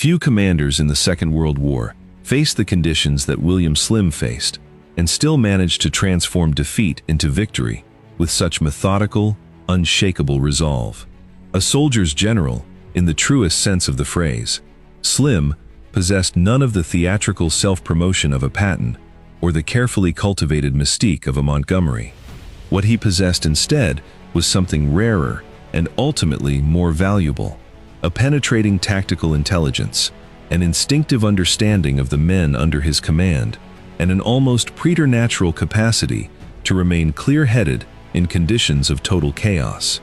Few commanders in the Second World War faced the conditions that William Slim faced, and still managed to transform defeat into victory with such methodical, unshakable resolve. A soldier's general, in the truest sense of the phrase, Slim possessed none of the theatrical self-promotion of a Patton or the carefully cultivated mystique of a Montgomery. What he possessed instead was something rarer and ultimately more valuable: a penetrating tactical intelligence, an instinctive understanding of the men under his command, and an almost preternatural capacity to remain clear-headed in conditions of total chaos.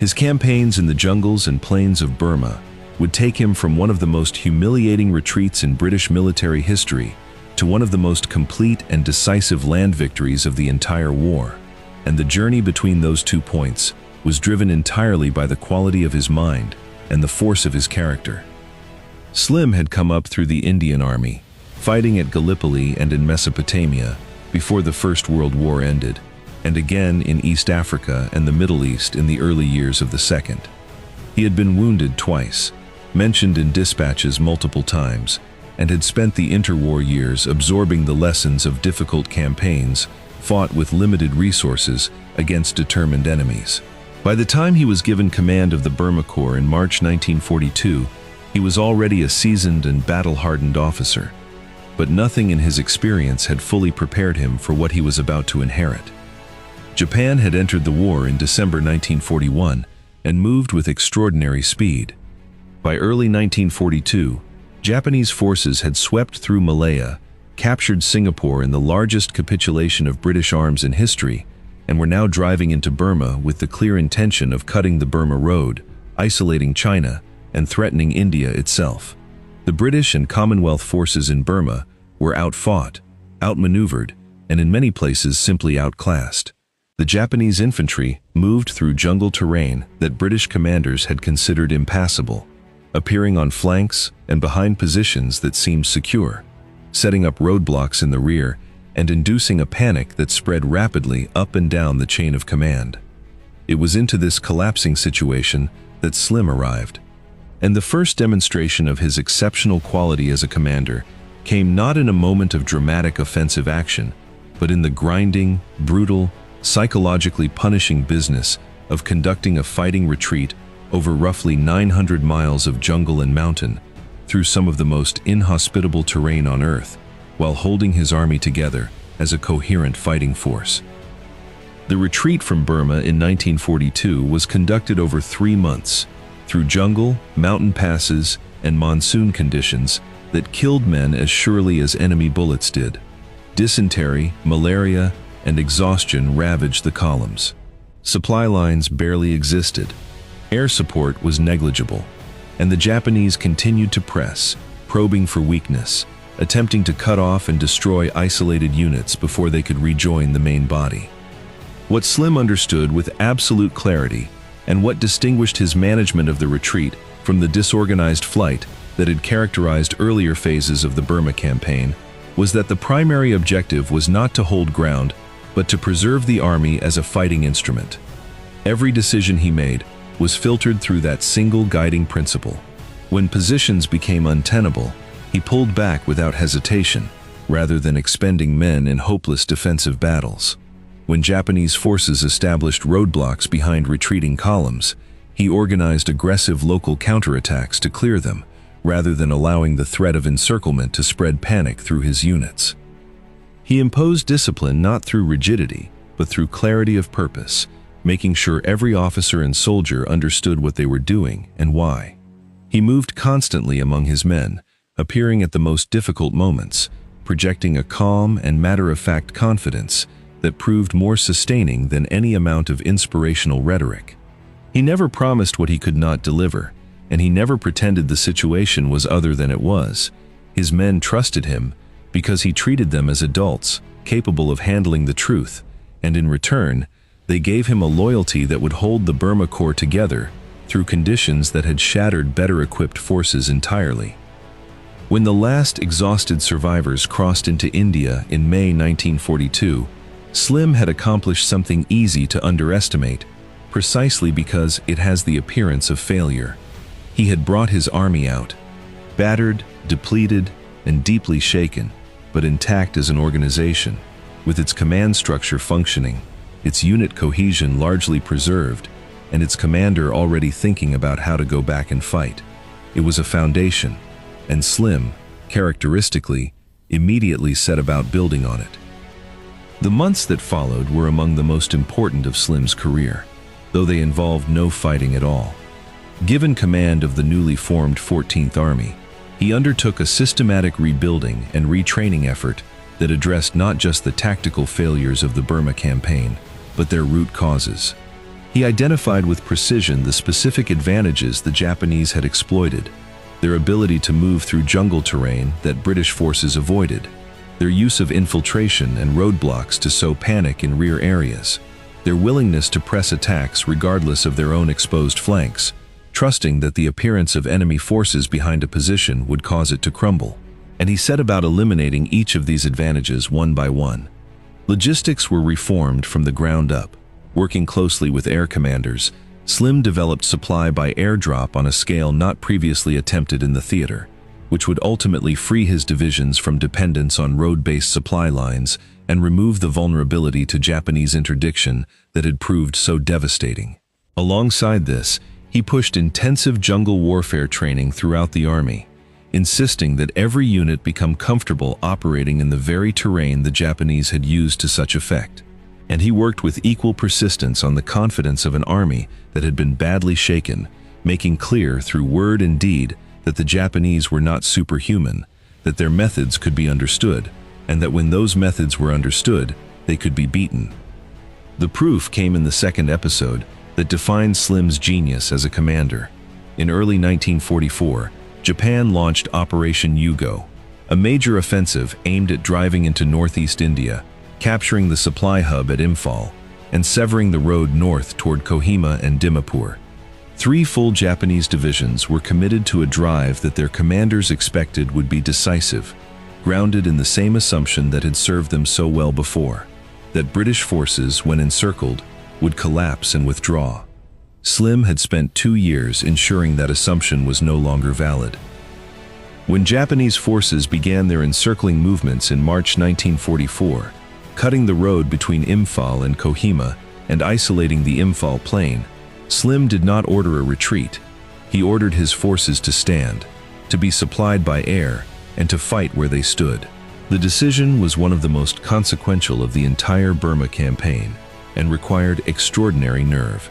His campaigns in the jungles and plains of Burma would take him from one of the most humiliating retreats in British military history to one of the most complete and decisive land victories of the entire war. And the journey between those 2 points was driven entirely by the quality of his mind and the force of his character. Slim had come up through the Indian Army, fighting at Gallipoli and in Mesopotamia before the First World War ended, and again in East Africa and the Middle East in the early years of the Second. He had been wounded twice, mentioned in dispatches multiple times, and had spent the interwar years absorbing the lessons of difficult campaigns fought with limited resources against determined enemies. By the time he was given command of the Burma Corps in March 1942, he was already a seasoned and battle-hardened officer, but nothing in his experience had fully prepared him for what he was about to inherit. Japan had entered the war in December 1941 and moved with extraordinary speed. By early 1942, Japanese forces had swept through Malaya, captured Singapore in the largest capitulation of British arms in history, and were now driving into Burma with the clear intention of cutting the Burma Road, isolating China, and threatening India itself. The British and Commonwealth forces in Burma were outfought, outmaneuvered, and in many places simply outclassed. The Japanese infantry moved through jungle terrain that British commanders had considered impassable, appearing on flanks and behind positions that seemed secure, setting up roadblocks in the rear and inducing a panic that spread rapidly up and down the chain of command. It was into this collapsing situation that Slim arrived, and the first demonstration of his exceptional quality as a commander came not in a moment of dramatic offensive action, but in the grinding, brutal, psychologically punishing business of conducting a fighting retreat over roughly 900 miles of jungle and mountain, through some of the most inhospitable terrain on Earth, while holding his army together as a coherent fighting force. The retreat from Burma in 1942 was conducted over 3 months, through jungle, mountain passes, and monsoon conditions that killed men as surely as enemy bullets did. Dysentery, malaria, and exhaustion ravaged the columns. Supply lines barely existed. Air support was negligible, and the Japanese continued to press, probing for weakness, attempting to cut off and destroy isolated units before they could rejoin the main body. What Slim understood with absolute clarity, and what distinguished his management of the retreat from the disorganized flight that had characterized earlier phases of the Burma Campaign, was that the primary objective was not to hold ground, but to preserve the army as a fighting instrument. Every decision he made was filtered through that single guiding principle. When positions became untenable, he pulled back without hesitation, rather than expending men in hopeless defensive battles. When Japanese forces established roadblocks behind retreating columns, he organized aggressive local counterattacks to clear them, rather than allowing the threat of encirclement to spread panic through his units. He imposed discipline not through rigidity, but through clarity of purpose, making sure every officer and soldier understood what they were doing and why. He moved constantly among his men, appearing at the most difficult moments, projecting a calm and matter-of-fact confidence that proved more sustaining than any amount of inspirational rhetoric. He never promised what he could not deliver, and he never pretended the situation was other than it was. His men trusted him because he treated them as adults, capable of handling the truth, and in return, they gave him a loyalty that would hold the Burma Corps together through conditions that had shattered better-equipped forces entirely. When the last exhausted survivors crossed into India in May 1942, Slim had accomplished something easy to underestimate, precisely because it has the appearance of failure. He had brought his army out. Battered, depleted, and deeply shaken, but intact as an organization, with its command structure functioning, its unit cohesion largely preserved, and its commander already thinking about how to go back and fight. It was a foundation, and Slim, characteristically, immediately set about building on it. The months that followed were among the most important of Slim's career, though they involved no fighting at all. Given command of the newly formed 14th Army, he undertook a systematic rebuilding and retraining effort that addressed not just the tactical failures of the Burma Campaign, but their root causes. He identified with precision the specific advantages the Japanese had exploited: their ability to move through jungle terrain that British forces avoided, their use of infiltration and roadblocks to sow panic in rear areas, their willingness to press attacks regardless of their own exposed flanks, trusting that the appearance of enemy forces behind a position would cause it to crumble. And he set about eliminating each of these advantages one by one. Logistics were reformed from the ground up. Working closely with air commanders, Slim developed supply by airdrop on a scale not previously attempted in the theater, which would ultimately free his divisions from dependence on road-based supply lines and remove the vulnerability to Japanese interdiction that had proved so devastating. Alongside this, he pushed intensive jungle warfare training throughout the army, insisting that every unit become comfortable operating in the very terrain the Japanese had used to such effect. And he worked with equal persistence on the confidence of an army that had been badly shaken, making clear through word and deed that the Japanese were not superhuman, that their methods could be understood, and that when those methods were understood, they could be beaten. The proof came in the second episode that defined Slim's genius as a commander. In early 1944, Japan launched Operation Yugo, a major offensive aimed at driving into northeast India, capturing the supply hub at Imphal, and severing the road north toward Kohima and Dimapur. 3 full Japanese divisions were committed to a drive that their commanders expected would be decisive, grounded in the same assumption that had served them so well before, that British forces, when encircled, would collapse and withdraw. Slim had spent 2 years ensuring that assumption was no longer valid. When Japanese forces began their encircling movements in March 1944, cutting the road between Imphal and Kohima and isolating the Imphal plain, Slim did not order a retreat. He ordered his forces to stand, to be supplied by air, and to fight where they stood. The decision was one of the most consequential of the entire Burma campaign, and required extraordinary nerve.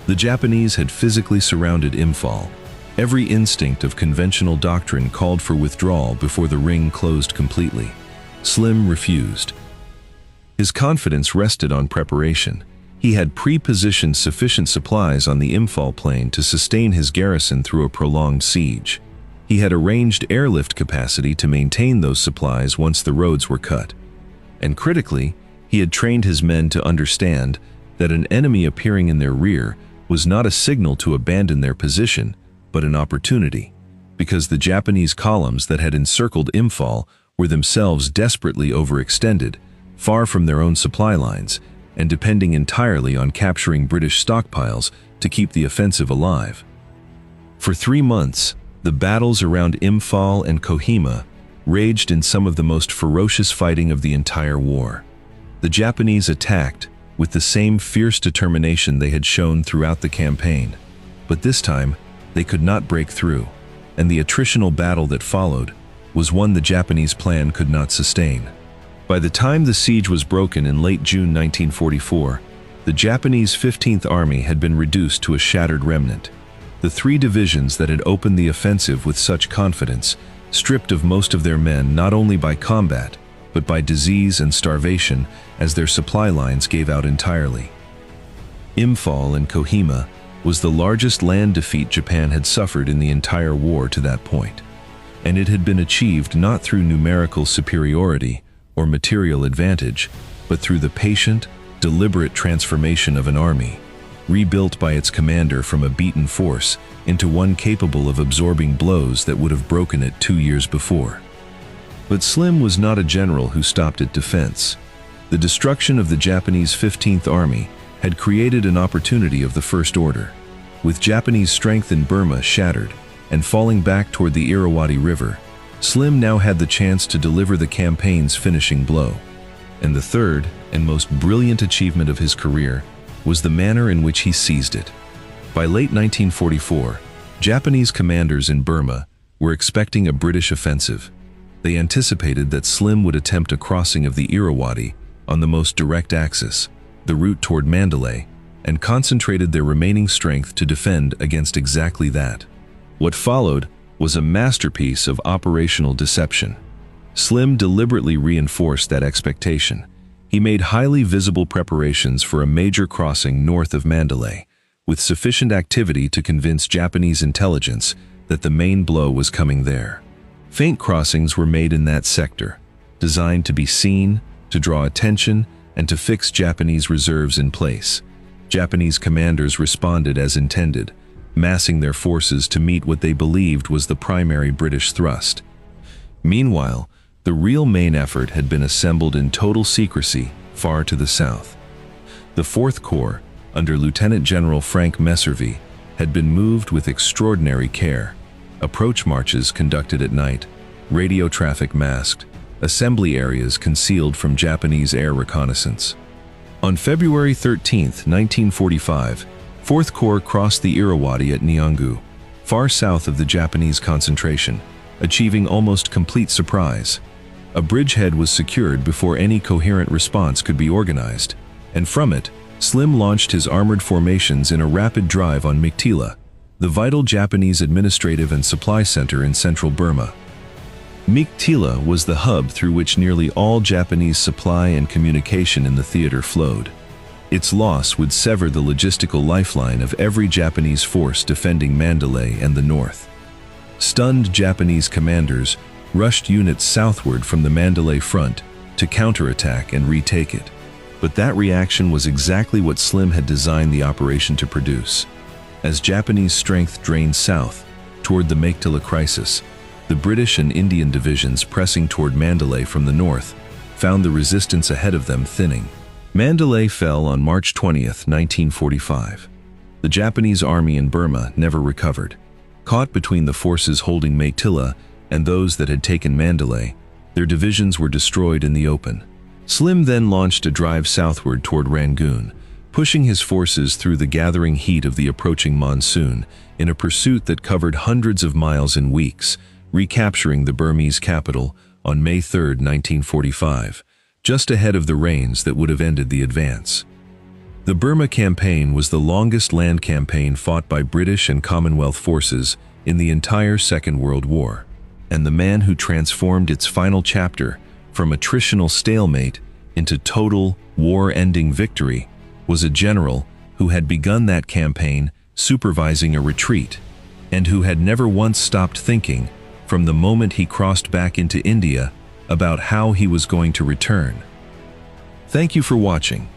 The Japanese had physically surrounded Imphal. Every instinct of conventional doctrine called for withdrawal before the ring closed completely. Slim refused. His confidence rested on preparation. He had pre-positioned sufficient supplies on the Imphal plain to sustain his garrison through a prolonged siege. He had arranged airlift capacity to maintain those supplies once the roads were cut. And critically, he had trained his men to understand that an enemy appearing in their rear was not a signal to abandon their position, but an opportunity, because the Japanese columns that had encircled Imphal were themselves desperately overextended, far from their own supply lines, and depending entirely on capturing British stockpiles to keep the offensive alive. For 3 months, the battles around Imphal and Kohima raged in some of the most ferocious fighting of the entire war. The Japanese attacked with the same fierce determination they had shown throughout the campaign, but this time they could not break through, and the attritional battle that followed was one the Japanese plan could not sustain. By the time the siege was broken in late June 1944, the Japanese 15th Army had been reduced to a shattered remnant. The 3 divisions that had opened the offensive with such confidence, stripped of most of their men not only by combat, but by disease and starvation, as their supply lines gave out entirely. Imphal and Kohima was the largest land defeat Japan had suffered in the entire war to that point, and it had been achieved not through numerical superiority or material advantage, but through the patient, deliberate transformation of an army, rebuilt by its commander from a beaten force into one capable of absorbing blows that would have broken it 2 years before. But Slim was not a general who stopped at defense. The destruction of the Japanese 15th Army had created an opportunity of the first order. With Japanese strength in Burma shattered, and falling back toward the Irrawaddy River, Slim now had the chance to deliver the campaign's finishing blow. And the third and most brilliant achievement of his career was the manner in which he seized it. By late 1944, Japanese commanders in Burma were expecting a British offensive. They anticipated that Slim would attempt a crossing of the Irrawaddy on the most direct axis, the route toward Mandalay, and concentrated their remaining strength to defend against exactly that. What followed was a masterpiece of operational deception. Slim deliberately reinforced that expectation. He made highly visible preparations for a major crossing north of Mandalay, with sufficient activity to convince Japanese intelligence that the main blow was coming there. Feint crossings were made in that sector, designed to be seen, to draw attention, and to fix Japanese reserves in place. Japanese commanders responded as intended, massing their forces to meet what they believed was the primary British thrust. Meanwhile, the real main effort had been assembled in total secrecy far to the south. The Fourth Corps, under Lieutenant General Frank Messervy, had been moved with extraordinary care. Approach marches conducted at night, radio traffic masked, assembly areas concealed from Japanese air reconnaissance. On February 13, 1945, Fourth Corps crossed the Irrawaddy at Nyangu, far south of the Japanese concentration, achieving almost complete surprise. A bridgehead was secured before any coherent response could be organized, and from it, Slim launched his armored formations in a rapid drive on Meiktila, the vital Japanese administrative and supply center in central Burma. Meiktila was the hub through which nearly all Japanese supply and communication in the theater flowed. Its loss would sever the logistical lifeline of every Japanese force defending Mandalay and the north. Stunned Japanese commanders rushed units southward from the Mandalay front to counterattack and retake it. But that reaction was exactly what Slim had designed the operation to produce. As Japanese strength drained south toward the Meiktila crisis, the British and Indian divisions pressing toward Mandalay from the north found the resistance ahead of them thinning. Mandalay fell on March 20, 1945. The Japanese army in Burma never recovered. Caught between the forces holding Meiktila and those that had taken Mandalay, their divisions were destroyed in the open. Slim then launched a drive southward toward Rangoon, pushing his forces through the gathering heat of the approaching monsoon in a pursuit that covered hundreds of miles in weeks, recapturing the Burmese capital on May 3, 1945, just ahead of the rains that would have ended the advance. The Burma Campaign was the longest land campaign fought by British and Commonwealth forces in the entire Second World War, and the man who transformed its final chapter from attritional stalemate into total, war-ending victory was a general who had begun that campaign supervising a retreat, and who had never once stopped thinking, from the moment he crossed back into India, about how he was going to return. Thank you for watching.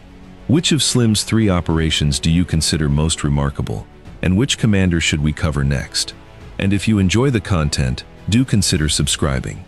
Which of Slim's 3 operations do you consider most remarkable, and which commander should we cover next? And if you enjoy the content, do consider subscribing.